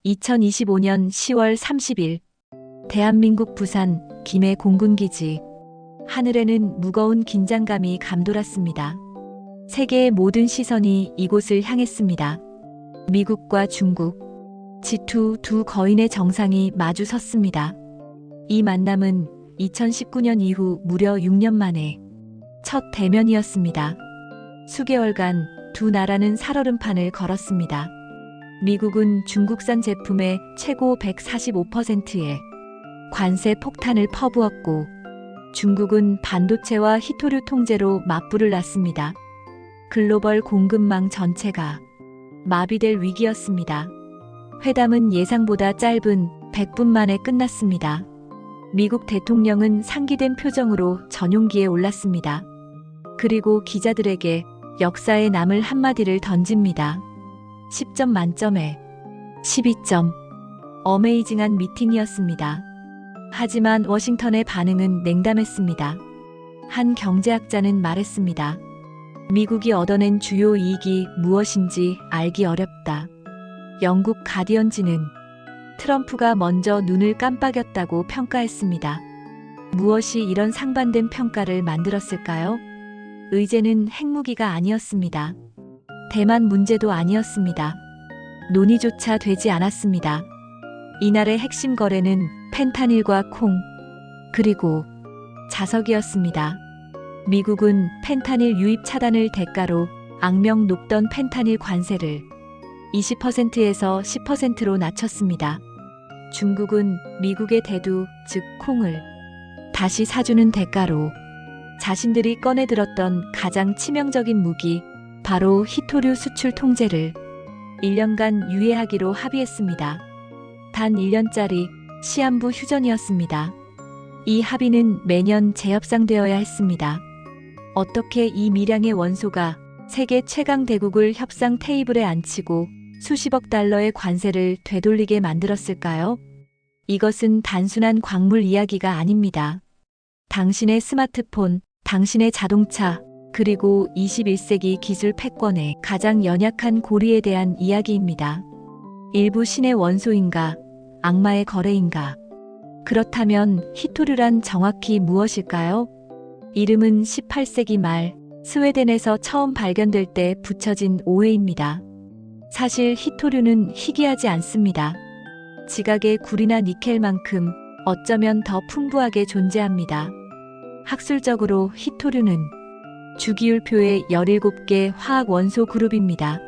2025년 10월 30일 대한민국 부산 김해 공군기지. 하늘에는 무거운 긴장감이 감돌았습니다. 세계의 모든 시선이 이곳을 향했습니다. 미국과 중국, G2 두 거인의 정상이 마주 섰습니다. 이 만남은 2019년 이후 무려 6년 만에 첫 대면이었습니다. 수개월간 두 나라는 살얼음판을 걸었습니다. 미국은 중국산 제품의 최고 145%의 관세 폭탄을 퍼부었고, 중국은 반도체와 희토류 통제로 맞불을 놨습니다. 글로벌 공급망 전체가 마비될 위기였습니다. 회담은 예상보다 짧은 100분 만에 끝났습니다. 미국 대통령은 상기된 표정으로 전용기에 올랐습니다. 그리고 기자들에게 역사에 남을 한마디를 던집니다. 10점 만점에 12점. 어메이징한 미팅이었습니다. 하지만 워싱턴의 반응은 냉담했습니다. 한 경제학자는 말했습니다. 미국이 얻어낸 주요 이익이 무엇인지 알기 어렵다. 영국 가디언지는 트럼프가 먼저 눈을 깜빡였다고 평가했습니다. 무엇이 이런 상반된 평가를 만들었을까요? 의제는 핵무기가 아니었습니다. 대만 문제도 아니었습니다. 논의조차 되지 않았습니다. 이날의 핵심 거래는 펜타닐과 콩, 그리고 자석이었습니다. 미국은 펜타닐 유입 차단을 대가로 악명 높던 펜타닐 관세를 20%에서 10%로 낮췄습니다. 중국은 미국의 대두, 즉 콩을 다시 사주는 대가로 자신들이 꺼내들었던 가장 치명적인 무기, 바로 희토류 수출 통제를 1년간 유예하기로 합의했습니다. 단 1년짜리 시한부 휴전이었습니다. 이 합의는 매년 재협상되어야 했습니다. 어떻게 이 미량의 원소가 세계 최강 대국을 협상 테이블에 앉히고 수십억 달러의 관세를 되돌리게 만들었을까요? 이것은 단순한 광물 이야기가 아닙니다. 당신의 스마트폰, 당신의 자동차, 그리고 21세기 기술 패권의 가장 연약한 고리에 대한 이야기입니다. 일부 신의 원소인가, 악마의 거래인가? 그렇다면 희토류란 정확히 무엇일까요? 이름은 18세기 말 스웨덴에서 처음 발견될 때 붙여진 오해입니다. 사실 희토류는 희귀하지 않습니다. 지각의 구리나 니켈만큼 어쩌면 더 풍부하게 존재합니다. 학술적으로 희토류는 주기율표의 17개 화학 원소 그룹입니다.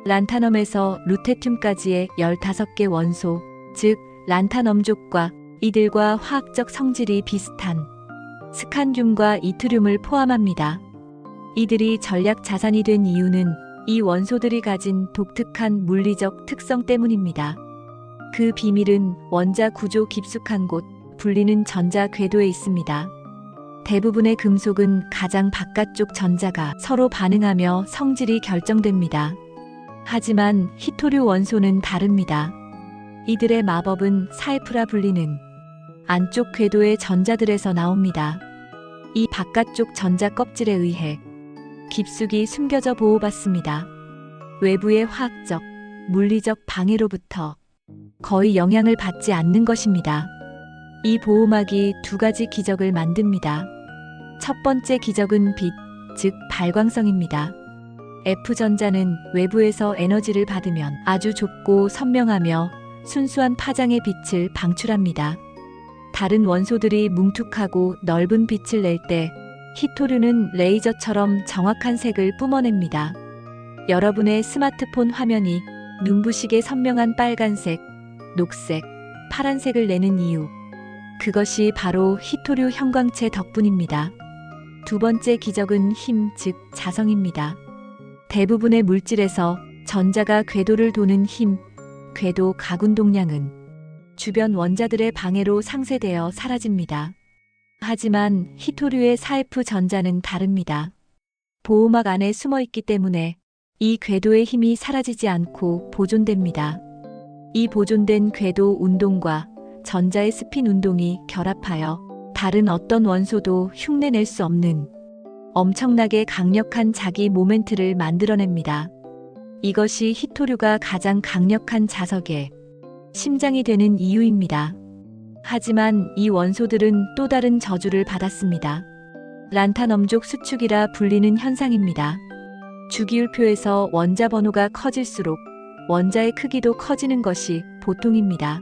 란타넘에서 루테튬까지의 15개 원소, 즉 란타넘족과 이들과 화학적 성질이 비슷한 스칸듐과 이트륨을 포함합니다. 이들이 전략 자산이 된 이유는 이 원소들이 가진 독특한 물리적 특성 때문입니다. 그 비밀은 원자 구조 깊숙한 곳, 불리는 전자 궤도에 있습니다. 대부분의 금속은 가장 바깥쪽 전자가 서로 반응하며 성질이 결정됩니다. 하지만 희토류 원소는 다릅니다. 이들의 마법은 사이프라 불리는 안쪽 궤도의 전자들에서 나옵니다. 이 바깥쪽 전자 껍질에 의해 깊숙이 숨겨져 보호받습니다. 외부의 화학적, 물리적 방해로부터 거의 영향을 받지 않는 것입니다. 이 보호막이 두 가지 기적을 만듭니다. 첫 번째 기적은 빛, 즉 발광성입니다. F전자는 외부에서 에너지를 받으면 아주 좁고 선명하며 순수한 파장의 빛을 방출합니다. 다른 원소들이 뭉툭하고 넓은 빛을 낼 때 희토류는 레이저처럼 정확한 색을 뿜어냅니다. 여러분의 스마트폰 화면이 눈부시게 선명한 빨간색, 녹색, 파란색을 내는 이유. 그것이 바로 희토류 형광체 덕분입니다. 두 번째 기적은 힘, 즉 자성입니다. 대부분의 물질에서 전자가 궤도를 도는 힘, 궤도 가군동량은 주변 원자들의 방해로 상쇄되어 사라집니다. 하지만 희토류의 사이프 전자는 다릅니다. 보호막 안에 숨어 있기 때문에 이 궤도의 힘이 사라지지 않고 보존됩니다. 이 보존된 궤도 운동과 전자의 스핀 운동이 결합하여 다른 어떤 원소도 흉내낼 수 없는 엄청나게 강력한 자기 모멘트를 만들어냅니다. 이것이 희토류가 가장 강력한 자석의 심장이 되는 이유입니다. 하지만 이 원소들은 또 다른 저주를 받았습니다. 란탄엄족 수축이라 불리는 현상입니다. 주기율표에서 원자 번호가 커질수록 원자의 크기도 커지는 것이 보통입니다.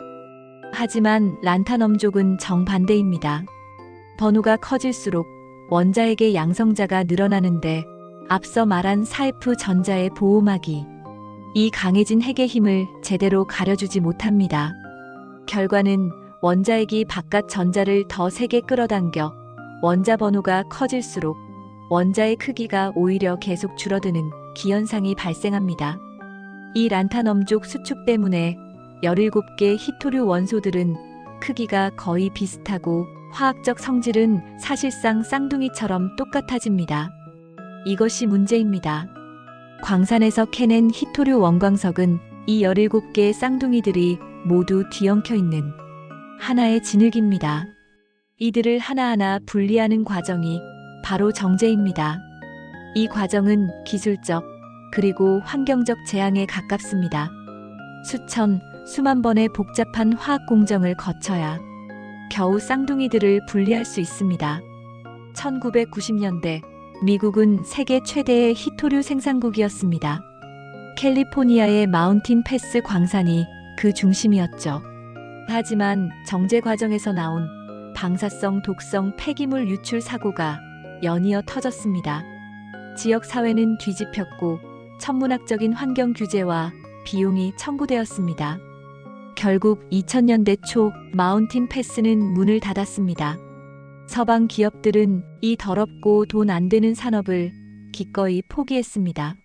하지만 란탄엄족은 정반대입니다. 번호가 커질수록 원자에게 양성자가 늘어나는데 앞서 말한 사이프 전자의 보호막이 이 강해진 핵의 힘을 제대로 가려주지 못합니다. 결과는 원자핵이 바깥 전자를 더 세게 끌어당겨 원자 번호가 커질수록 원자의 크기가 오히려 계속 줄어드는 기현상이 발생합니다. 이 란탄엄족 수축 때문에 17개 히토류 원소들은 크기가 거의 비슷하고 화학적 성질은 사실상 쌍둥이처럼 똑같아집니다. 이것이 문제입니다. 광산에서 캐낸 히토류 원광석은 이 17개의 쌍둥이들이 모두 뒤엉켜 있는 하나의 진흙입니다. 이들을 하나하나 분리하는 과정이 바로 정제입니다. 이 과정은 기술적 그리고 환경적 재앙에 가깝습니다. 수천, 수만 번의 복잡한 화학 공정을 거쳐야 겨우 쌍둥이들을 분리할 수 있습니다. 1990년대 미국은 세계 최대의 히토류 생산국이었습니다. 캘리포니아의 마운틴 패스 광산이 그 중심이었죠. 하지만 정제 과정에서 나온 방사성 독성 폐기물 유출 사고가 연이어 터졌습니다. 지역 사회는 뒤집혔고 천문학적인 환경 규제와 비용이 청구되었습니다. 결국 2000년대 초 마운틴 패스는 문을 닫았습니다. 서방 기업들은 이 더럽고 돈 안 되는 산업을 기꺼이 포기했습니다.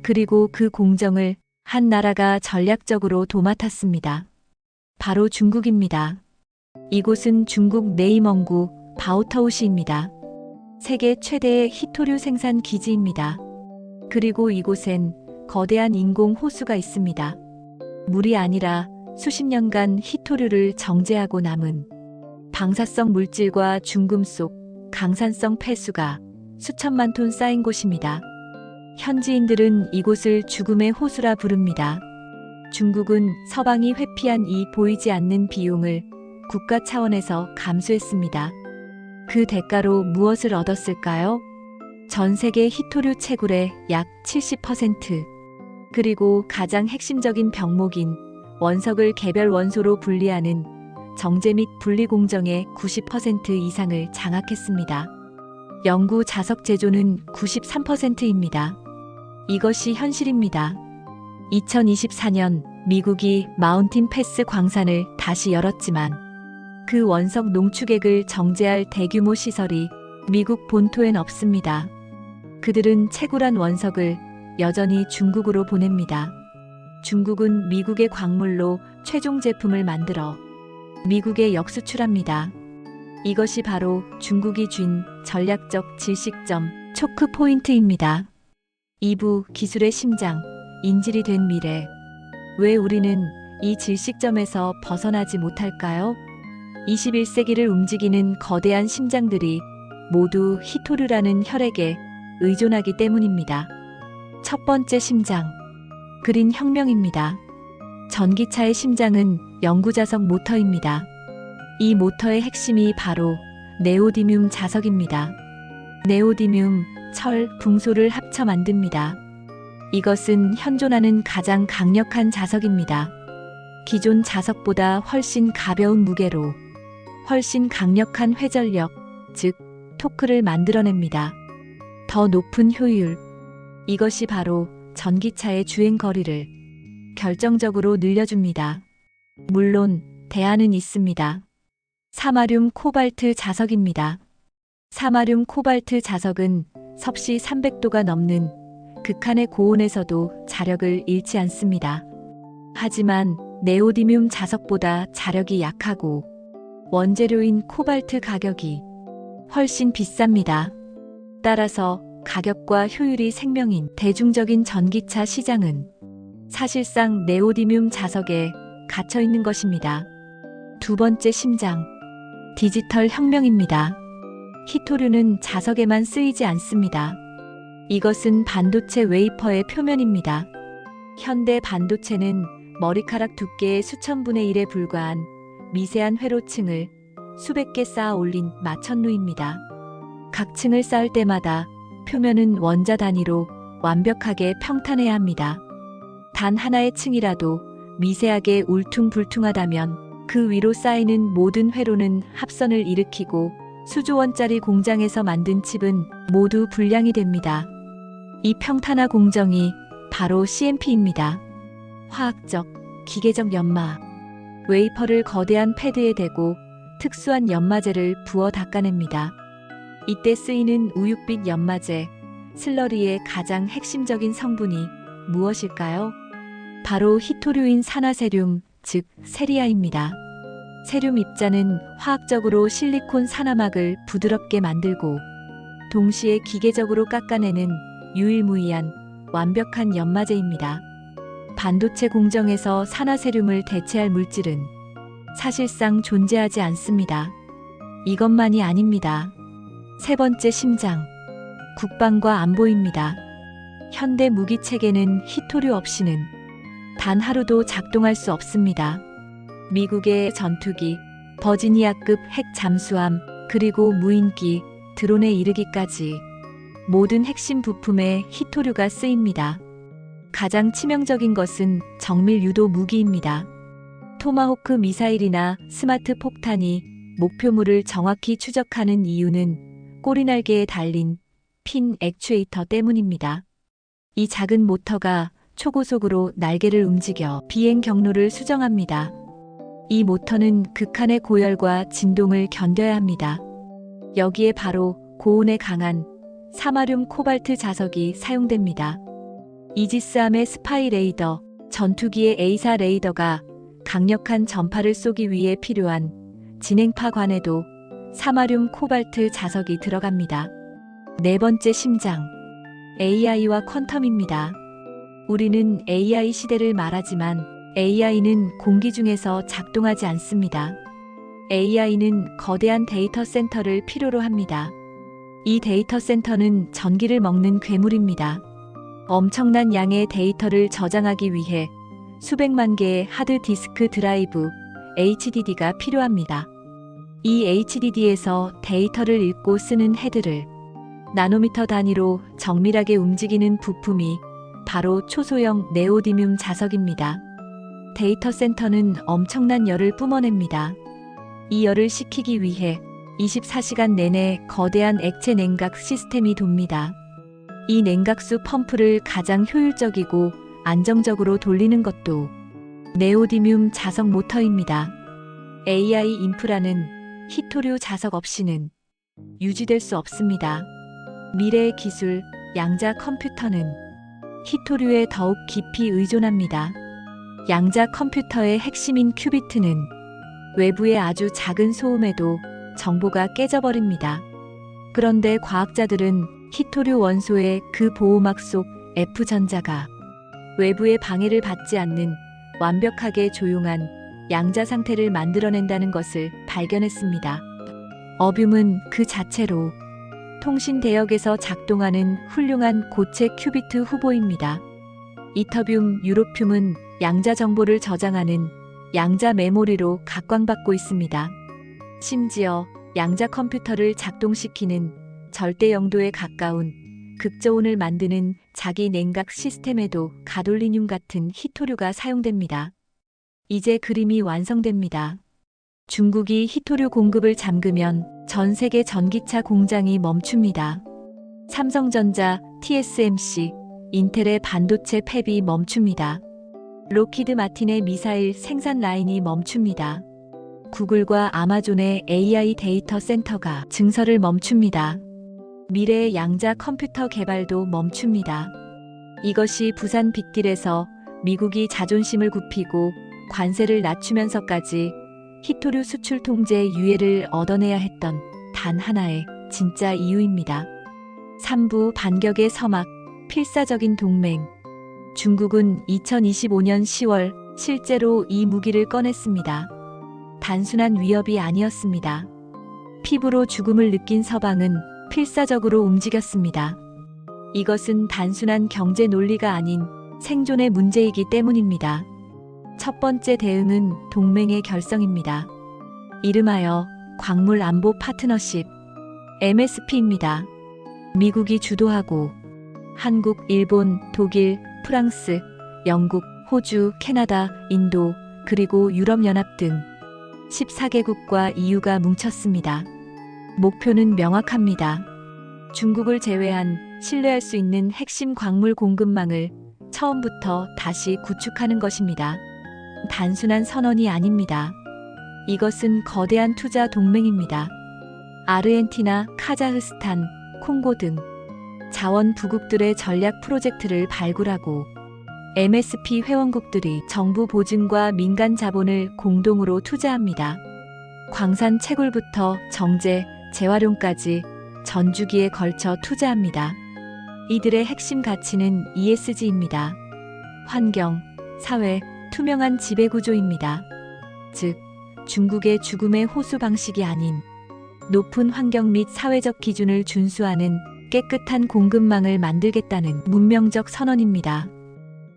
그리고 그 공정을 한 나라가 전략적으로 도맡았습니다. 바로 중국입니다. 이곳은 중국 내임원구 바오터우시입니다. 세계 최대의 히토류 생산 기지입니다. 그리고 이곳엔 거대한 인공 호수가 있습니다. 물이 아니라 수십 년간 히토류를 정제하고 남은 방사성 물질과 중금속, 강산성 폐수가 수천만 톤 쌓인 곳입니다. 현지인들은 이곳을 죽음의 호수라 부릅니다. 중국은 서방이 회피한 이 보이지 않는 비용을 국가 차원에서 감수했습니다. 그 대가로 무엇을 얻었을까요? 전 세계 히토류 채굴의 약 70%, 그리고 가장 핵심적인 병목인 원석을 개별 원소로 분리하는 정제 및 분리 공정의 90% 이상을 장악했습니다. 영구 자석 제조는 93%입니다. 이것이 현실입니다. 2024년 미국이 마운틴 패스 광산을 다시 열었지만 그 원석 농축액을 정제할 대규모 시설이 미국 본토엔 없습니다. 그들은 채굴한 원석을 여전히 중국으로 보냅니다. 중국은 미국의 광물로 최종 제품을 만들어 미국에 역수출합니다. 이것이 바로 중국이 쥔 전략적 질식점, 초크 포인트입니다. 2부 기술의 심장, 인질이 된 미래. 왜 우리는 이 질식점에서 벗어나지 못할까요? 21세기를 움직이는 거대한 심장들이 모두 히토류라는 혈액에 의존하기 때문입니다. 첫 번째 심장, 그린 혁명입니다. 전기차의 심장은 영구자석 모터입니다. 이 모터의 핵심이 바로 네오디뮴 자석입니다. 네오디뮴, 철, 붕소를 합쳐 만듭니다. 이것은 현존하는 가장 강력한 자석입니다. 기존 자석보다 훨씬 가벼운 무게로 훨씬 강력한 회전력, 즉 토크를 만들어냅니다. 더 높은 효율. 이것이 바로 전기차의 주행 거리를 결정적으로 늘려줍니다. 물론 대안은 있습니다. 사마륨 코발트 자석입니다. 사마륨 코발트 자석은 섭씨 300도가 넘는 극한의 고온에서도 자력을 잃지 않습니다. 하지만 네오디뮴 자석보다 자력이 약하고 원재료인 코발트 가격이 훨씬 비쌉니다. 따라서 가격과 효율이 생명인 대중적인 전기차 시장은 사실상 네오디뮴 자석에 갇혀 있는 것입니다. 두 번째 심장, 디지털 혁명입니다. 히토류는 자석에만 쓰이지 않습니다. 이것은 반도체 웨이퍼의 표면입니다. 현대 반도체는 머리카락 두께의 수천 분의 1에 불과한 미세한 회로층을 수백 개 쌓아 올린 마천루입니다. 각 층을 쌓을 때마다 표면은 원자 단위로 완벽하게 평탄해야 합니다. 단 하나의 층이라도 미세하게 울퉁불퉁하다면 그 위로 쌓이는 모든 회로는 합선을 일으키고 수조원짜리 공장에서 만든 칩은 모두 불량이 됩니다. 이 평탄화 공정이 바로 CMP입니다. 화학적, 기계적 연마. 웨이퍼를 거대한 패드에 대고 특수한 연마제를 부어 닦아냅니다. 이때 쓰이는 우윳빛 연마제, 슬러리의 가장 핵심적인 성분이 무엇일까요? 바로 희토류인 산화세륨, 즉 세리아입니다. 세륨 입자는 화학적으로 실리콘 산화막을 부드럽게 만들고 동시에 기계적으로 깎아내는 유일무이한 완벽한 연마제입니다. 반도체 공정에서 산화세륨을 대체할 물질은 사실상 존재하지 않습니다. 이것만이 아닙니다. 세 번째 심장, 국방과 안보입니다. 현대 무기 체계는 희토류 없이는 단 하루도 작동할 수 없습니다. 미국의 전투기, 버지니아급 핵 잠수함, 그리고 무인기, 드론에 이르기까지 모든 핵심 부품에 희토류가 쓰입니다. 가장 치명적인 것은 정밀 유도 무기입니다. 토마호크 미사일이나 스마트 폭탄이 목표물을 정확히 추적하는 이유는 꼬리날개에 달린 핀 액추에이터 때문입니다. 이 작은 모터가 초고속으로 날개를 움직여 비행 경로를 수정합니다. 이 모터는 극한의 고열과 진동을 견뎌야 합니다. 여기에 바로 고온에 강한 사마륨 코발트 자석이 사용됩니다. 이지스함의 스파이 레이더, 전투기의 A사 레이더가 강력한 전파를 쏘기 위해 필요한 진행파관에도 사마륨 코발트 자석이 들어갑니다. 네 번째 심장, AI와 퀀텀입니다. 우리는 AI 시대를 말하지만 AI는 공기 중에서 작동하지 않습니다. AI는 거대한 데이터 센터를 필요로 합니다. 이 데이터 센터는 전기를 먹는 괴물입니다. 엄청난 양의 데이터를 저장하기 위해 수백만 개의 하드디스크 드라이브, HDD가 필요합니다. 이 HDD에서 데이터를 읽고 쓰는 헤드를 나노미터 단위로 정밀하게 움직이는 부품이 바로 초소형 네오디뮴 자석입니다. 데이터 센터는 엄청난 열을 뿜어냅니다. 이 열을 식히기 위해 24시간 내내 거대한 액체 냉각 시스템이 돕니다. 이 냉각수 펌프를 가장 효율적이고 안정적으로 돌리는 것도 네오디뮴 자석 모터입니다. AI 인프라는 희토류 자석 없이는 유지될 수 없습니다. 미래의 기술, 양자 컴퓨터는 희토류에 더욱 깊이 의존합니다. 양자 컴퓨터의 핵심인 큐비트는 외부의 아주 작은 소음에도 정보가 깨져버립니다. 그런데 과학자들은 희토류 원소의 그 보호막 속 F전자가 외부의 방해를 받지 않는 완벽하게 조용한 양자 상태를 만들어낸다는 것을 발견했습니다. 어뷸은 그 자체로 통신 대역에서 작동하는 훌륭한 고체 큐비트 후보입니다. 이터뷴, 유로뷴은 양자 정보를 저장하는 양자 메모리로 각광받고 있습니다. 심지어 양자 컴퓨터를 작동시키는 절대 영도에 가까운 극저온을 만드는 자기 냉각 시스템에도 가돌리늄 같은 희토류가 사용됩니다. 이제 그림이 완성됩니다. 중국이 희토류 공급을 잠그면 전 세계 전기차 공장이 멈춥니다. 삼성전자, TSMC, 인텔의 반도체 팹이 멈춥니다. 로키드 마틴의 미사일 생산 라인이 멈춥니다. 구글과 아마존의 AI 데이터 센터가 증설을 멈춥니다. 미래의 양자 컴퓨터 개발도 멈춥니다. 이것이 부산 빅딜에서 미국이 자존심을 굽히고 관세를 낮추면서까지 희토류 수출 통제 유예를 얻어내야 했던 단 하나의 진짜 이유입니다. 3부 반격의 서막, 필사적인 동맹. 중국은 2025년 10월 실제로 이 무기를 꺼냈습니다. 단순한 위협이 아니었습니다. 피부로 죽음을 느낀 서방은 필사적으로 움직였습니다. 이것은 단순한 경제 논리가 아닌 생존의 문제이기 때문입니다. 첫 번째 대응은 동맹의 결성입니다. 이름하여 광물 안보 파트너십 MSP입니다. 미국이 주도하고 한국, 일본, 독일, 프랑스, 영국, 호주, 캐나다, 인도, 그리고 유럽연합 등 14개국과 EU가 뭉쳤습니다. 목표는 명확합니다. 중국을 제외한 신뢰할 수 있는 핵심 광물 공급망을 처음부터 다시 구축하는 것입니다. 단순한 선언이 아닙니다. 이것은 거대한 투자 동맹입니다. 아르헨티나, 카자흐스탄, 콩고 등 자원 부국들의 전략 프로젝트를 발굴하고 MSP 회원국들이 정부 보증과 민간 자본을 공동으로 투자합니다. 광산 채굴부터 정제, 재활용까지 전주기에 걸쳐 투자합니다. 이들의 핵심 가치는 ESG입니다. 환경, 사회, 투명한 지배구조입니다. 즉, 중국의 죽음의 호수 방식이 아닌 높은 환경 및 사회적 기준을 준수하는 깨끗한 공급망을 만들겠다는 문명적 선언입니다.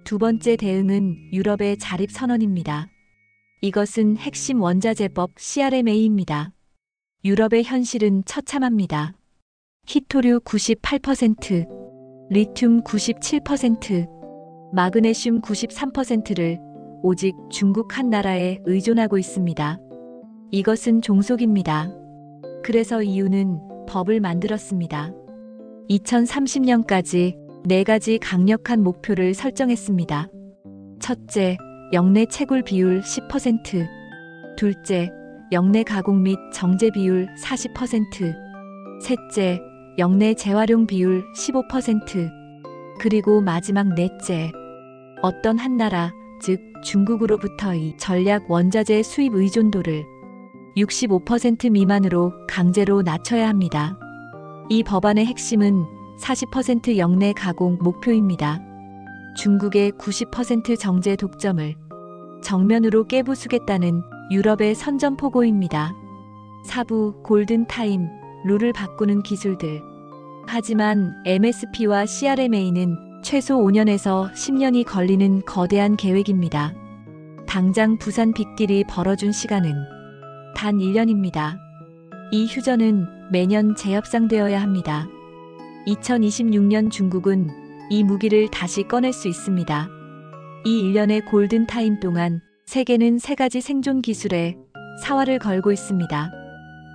두 번째 대응은 유럽의 자립 선언입니다. 이것은 핵심 원자재법 CRMA입니다. 유럽의 현실은 처참합니다. 히토류 98%, 리튬 97%, 마그네슘 93%를 오직 중국 한 나라에 의존하고 있습니다. 이것은 종속입니다. 그래서 EU는 법을 만들었습니다. 2030년까지 4가지 강력한 목표를 설정했습니다. 첫째, 영내 채굴 비율 10%. 둘째, 영내 가공 및 정제 비율 40%. 셋째, 영내 재활용 비율 15%. 그리고 마지막 넷째, 어떤 한 나라, 즉 중국으로부터의 전략 원자재 수입 의존도를 65% 미만으로 강제로 낮춰야 합니다. 이 법안의 핵심은 40% 영내 가공 목표입니다. 중국의 90% 정제 독점을 정면으로 깨부수겠다는 유럽의 선전포고입니다. 사부, 골든타임, 룰을 바꾸는 기술들. 하지만 MSP와 CRMA는 최소 5년에서 10년이 걸리는 거대한 계획입니다. 당장 부산 빅딜이 벌어준 시간은 단 1년입니다. 이 휴전은 매년 재협상되어야 합니다. 2026년 중국은 이 무기를 다시 꺼낼 수 있습니다. 이 1년의 골든타임 동안 세계는 3가지 생존 기술에 사활을 걸고 있습니다.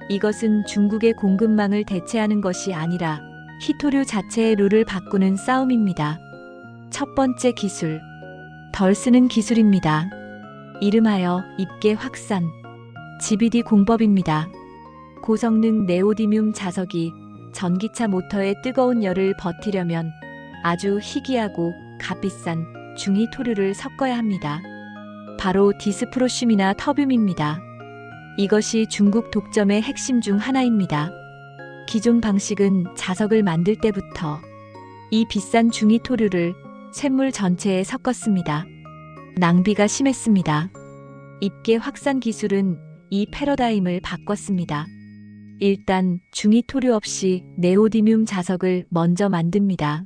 이것은 중국의 공급망을 대체하는 것이 아니라 히토류 자체의 룰을 바꾸는 싸움입니다. 첫 번째 기술, 덜 쓰는 기술입니다. 이름하여 입계 확산, GBD 공법입니다. 고성능 네오디뮴 자석이 전기차 모터의 뜨거운 열을 버티려면 아주 희귀하고 값비싼 중위 토류를 섞어야 합니다. 바로 디스프로슘이나 터뷴입니다. 이것이 중국 독점의 핵심 중 하나입니다. 기존 방식은 자석을 만들 때부터 이 비싼 중위 토류를 쇳물 전체에 섞었습니다. 낭비가 심했습니다. 입계 확산 기술은 이 패러다임을 바꿨습니다. 일단 중위 토류 없이 네오디뮴 자석을 먼저 만듭니다.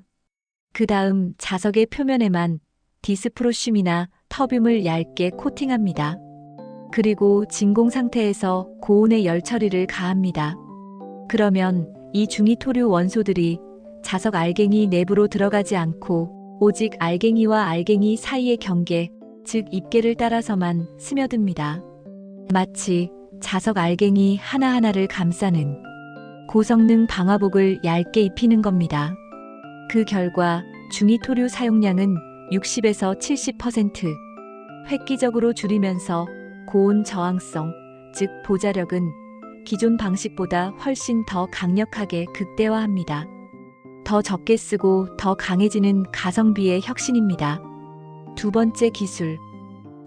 그 다음 자석의 표면에만 디스프로슘이나 터뷴을 얇게 코팅합니다. 그리고 진공 상태에서 고온의 열 처리를 가합니다. 그러면 이 중위 토류 원소들이 자석 알갱이 내부로 들어가지 않고 오직 알갱이와 알갱이 사이의 경계, 즉 입계를 따라서만 스며듭니다. 마치 자석 알갱이 하나하나를 감싸는 고성능 방화복을 얇게 입히는 겁니다. 그 결과 중위 토류 사용량은 60에서 70% 획기적으로 줄이면서 고온 저항성, 즉 보자력은 기존 방식보다 훨씬 더 강력하게 극대화합니다. 더 적게 쓰고 더 강해지는 가성비의 혁신입니다. 두 번째 기술,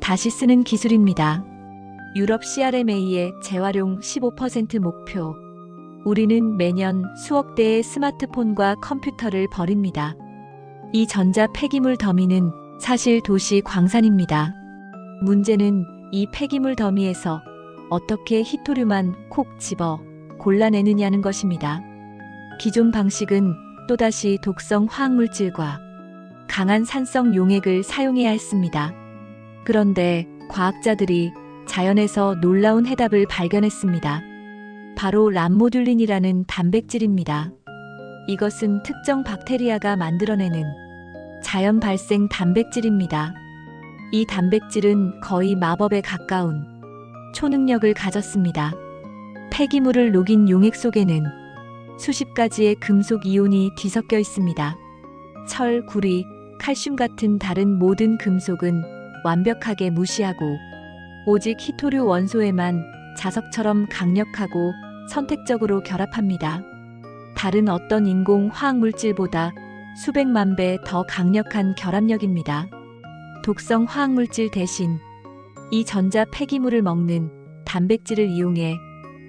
다시 쓰는 기술입니다. 유럽 CRMA의 재활용 15% 목표. 우리는 매년 수억 대의 스마트폰과 컴퓨터를 버립니다. 이 전자 폐기물 더미는 사실 도시 광산입니다. 문제는 이 폐기물 더미에서 어떻게 히토류만 콕 집어 골라내느냐는 것입니다. 기존 방식은 또다시 독성 화학물질과 강한 산성 용액을 사용해야 했습니다. 그런데 과학자들이 자연에서 놀라운 해답을 발견했습니다. 바로 람모듈린이라는 단백질입니다. 이것은 특정 박테리아가 만들어내는 자연 발생 단백질입니다. 이 단백질은 거의 마법에 가까운 초능력을 가졌습니다. 폐기물을 녹인 용액 속에는 수십 가지의 금속 이온이 뒤섞여 있습니다. 철, 구리, 칼슘 같은 다른 모든 금속은 완벽하게 무시하고 오직 히토류 원소에만 자석처럼 강력하고 선택적으로 결합합니다. 다른 어떤 인공 화학 물질보다 수백만 배 더 강력한 결합력입니다. 독성 화학 물질 대신 이 전자 폐기물을 먹는 단백질을 이용해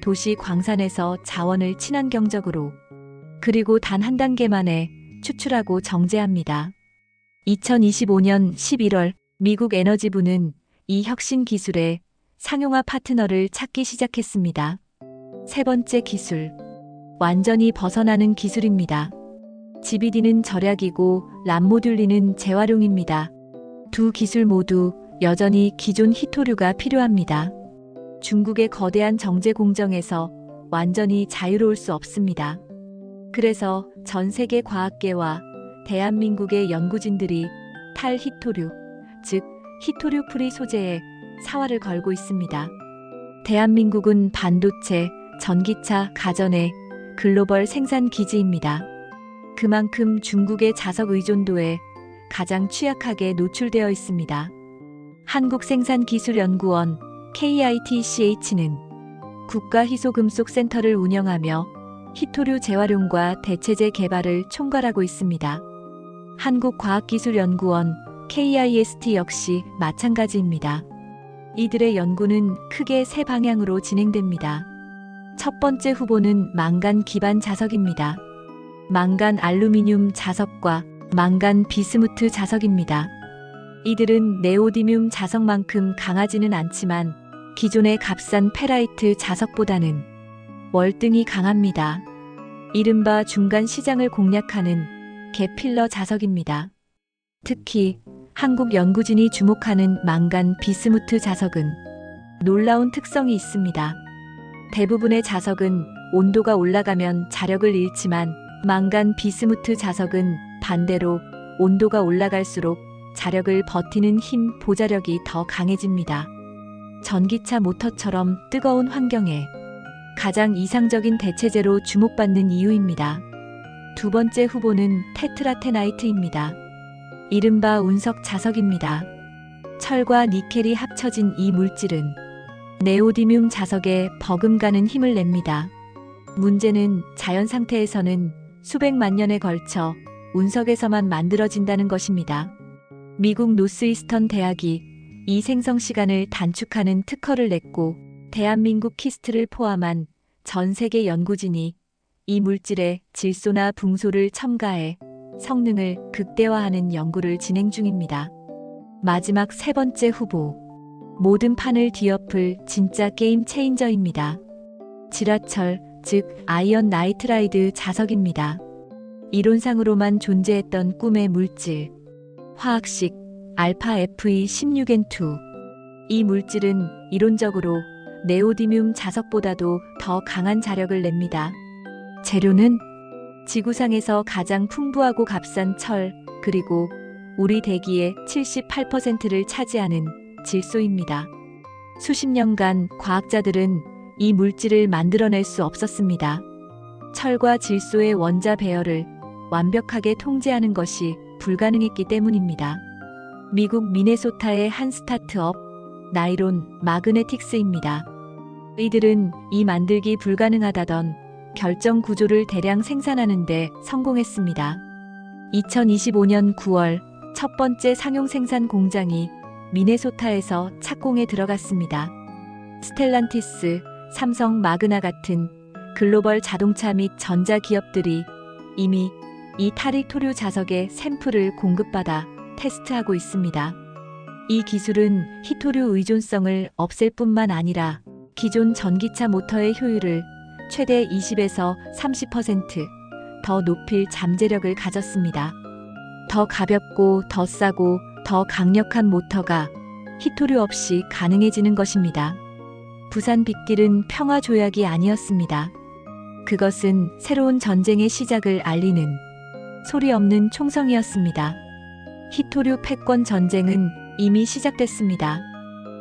도시 광산에서 자원을 친환경적으로 그리고 단 한 단계만에 추출하고 정제합니다. 2025년 11월 미국 에너지부는 이 혁신 기술의 상용화 파트너를 찾기 시작했습니다. 세 번째 기술, 완전히 벗어나는 기술입니다. GBD는 절약이고 람모듈린은 재활용입니다. 두 기술 모두 여전히 기존 히토류가 필요합니다. 중국의 거대한 정제 공정에서 완전히 자유로울 수 없습니다. 그래서 전 세계 과학계와 대한민국의 연구진들이 탈히토류, 즉 히토류 프리 소재에 사활을 걸고 있습니다. 대한민국은 반도체, 전기차, 가전의 글로벌 생산 기지입니다. 그만큼 중국의 자석 의존도에 가장 취약하게 노출되어 있습니다. 한국생산기술연구원 KITCH는 국가희소금속센터를 운영하며 히토류 재활용과 대체제 개발을 총괄하고 있습니다. 한국과학기술연구원 KIST 역시 마찬가지입니다. 이들의 연구는 크게 세 방향으로 진행됩니다. 첫 번째 후보는 망간 기반 자석입니다. 망간 알루미늄 자석과 망간 비스무트 자석입니다. 이들은 네오디뮴 자석만큼 강하지는 않지만 기존의 값싼 페라이트 자석보다는 월등히 강합니다. 이른바 중간 시장을 공략하는 갭필러 자석입니다. 특히 한국 연구진이 주목하는 망간 비스무트 자석은 놀라운 특성이 있습니다. 대부분의 자석은 온도가 올라가면 자력을 잃지만 망간 비스무트 자석은 반대로 온도가 올라갈수록 자력을 버티는 힘 보자력이 더 강해집니다. 전기차 모터처럼 뜨거운 환경에 가장 이상적인 대체제로 주목받는 이유입니다. 두 번째 후보는 테트라테나이트입니다. 이른바 운석 자석입니다. 철과 니켈이 합쳐진 이 물질은 네오디뮴 자석에 버금가는 힘을 냅니다. 문제는 자연 상태에서는 수백만 년에 걸쳐 운석에서만 만들어진다는 것입니다. 미국 노스이스턴 대학이 이 생성 시간을 단축하는 특허를 냈고 대한민국 키스트를 포함한 전 세계 연구진이 이 물질의 질소나 붕소를 첨가해 성능을 극대화하는 연구를 진행 중입니다. 마지막 세 번째 후보, 모든 판을 뒤엎을 진짜 게임 체인저입니다. 지라철, 즉 아이언 나이트라이드 자석입니다. 이론상으로만 존재했던 꿈의 물질, 화학식 알파 Fe16N2. 이 물질은 이론적으로 네오디뮴 자석보다도 더 강한 자력을 냅니다. 재료는 지구상에서 가장 풍부하고 값싼 철, 그리고 우리 대기의 78%를 차지하는 질소입니다. 수십 년간 과학자들은 이 물질을 만들어낼 수 없었습니다. 철과 질소의 원자 배열을 완벽하게 통제하는 것이 불가능했기 때문입니다. 미국 미네소타의 한 스타트업, 나이론 마그네틱스입니다. 이들은 이 만들기 불가능하다던 결정 구조를 대량 생산하는 데 성공했습니다. 2025년 9월 첫 번째 상용 생산 공장이 미네소타에서 착공에 들어갔습니다. 스텔란티스, 삼성 마그나 같은 글로벌 자동차 및 전자 기업들이 이미 이 탈히토류 자석의 샘플을 공급받아 테스트하고 있습니다. 이 기술은 히토류 의존성을 없앨 뿐만 아니라 기존 전기차 모터의 효율을 최대 20에서 30% 더 높일 잠재력을 가졌습니다. 더 가볍고 더 싸고 더 강력한 모터가 히토류 없이 가능해지는 것입니다. 부산 빅딜은 평화 조약이 아니었습니다. 그것은 새로운 전쟁의 시작을 알리는 소리 없는 총성이었습니다. 히토류 패권 전쟁은 이미 시작됐습니다.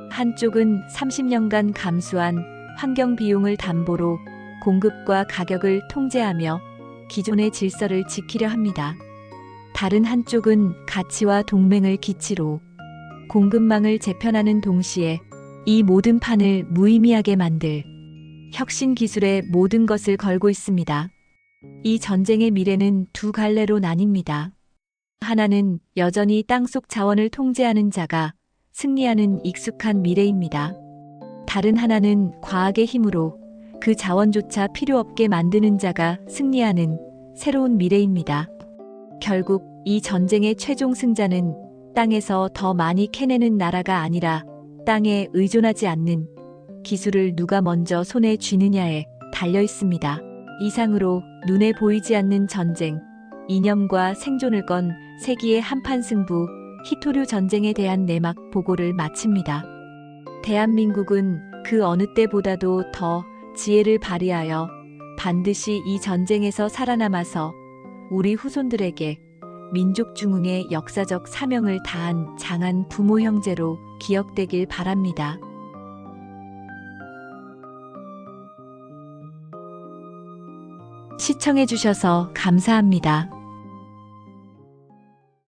한쪽은 30년간 감수한 환경 비용을 담보로 공급과 가격을 통제하며 기존의 질서를 지키려 합니다. 다른 한쪽은 가치와 동맹을 기치로 공급망을 재편하는 동시에 이 모든 판을 무의미하게 만들 혁신 기술에 모든 것을 걸고 있습니다. 이 전쟁의 미래는 두 갈래로 나뉩니다. 하나는 여전히 땅속 자원을 통제하는 자가 승리하는 익숙한 미래입니다. 다른 하나는 과학의 힘으로 그 자원조차 필요 없게 만드는 자가 승리하는 새로운 미래입니다. 결국 이 전쟁의 최종 승자는 땅에서 더 많이 캐내는 나라가 아니라 땅에 의존하지 않는 기술을 누가 먼저 손에 쥐느냐에 달려 있습니다. 이상으로 눈에 보이지 않는 전쟁, 이념과 생존을 건 세기의 한판 승부, 히토류 전쟁에 대한 내막 보고를 마칩니다. 대한민국은 그 어느 때보다도 더 지혜를 발휘하여 반드시 이 전쟁에서 살아남아서 우리 후손들에게 민족 중흥의 역사적 사명을 다한 장한 부모 형제로 기억되길 바랍니다. 시청해주셔서 감사합니다.